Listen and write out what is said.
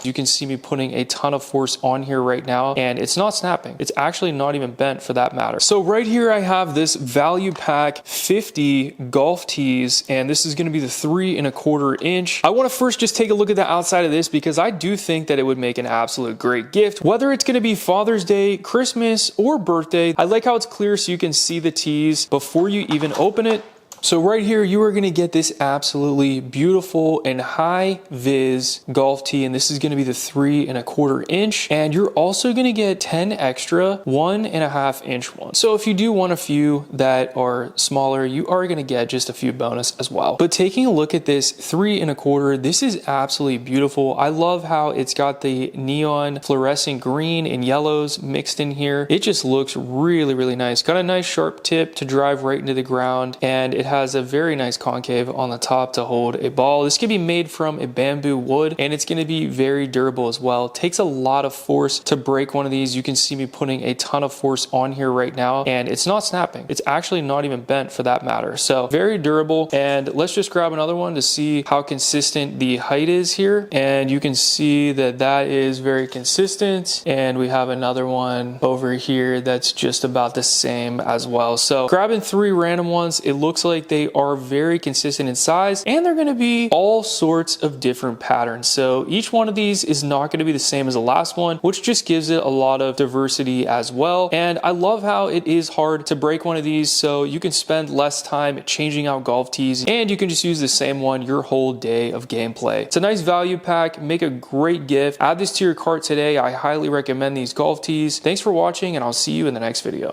You can see me putting a ton of force on here right now, and it's not snapping. It's actually not even bent for that matter. So right here I have this value pack 50 golf tees, and this is going to be the 3 1/4 inch. I want to first just take a look at the outside of this because I do think that it would make an absolute great gift, whether it's going to be Father's Day, Christmas, or birthday. I like how it's clear so you can see the tees before you even open it. So right here, you are going to get this absolutely beautiful and high vis golf tee, and this is going to be the 3 1/4 inch. And you're also going to get 10 extra 1 1/2 inch ones. So if you do want a few that are smaller, you are going to get just a few bonus as well. But taking a look at this 3 1/4, this is absolutely beautiful. I love how it's got the neon fluorescent green and yellows mixed in here. It just looks really, really nice. Got a nice sharp tip to drive right into the ground, and it has a very nice concave on the top to hold a ball. This can be made from a bamboo wood, and it's going to be very durable as well. It takes a lot of force to break one of these. You can see me putting a ton of force on here right now, and it's not snapping. It's actually not even bent for that matter. So very durable. And let's just grab another one to see how consistent the height is here. And you can see that that is very consistent. And we have another one over here that's just about the same as well. So grabbing 3 random ones, it looks like they are very consistent in size, and they're going to be all sorts of different patterns. So each one of these is not going to be the same as the last one, which just gives it a lot of diversity as well. And I love how it is hard to break one of these, so you can spend less time changing out golf tees, and you can just use the same one your whole day of gameplay. It's a nice value pack. Make a great gift. Add this to your cart today. I highly recommend these golf tees. Thanks for watching, and I'll see you in the next video.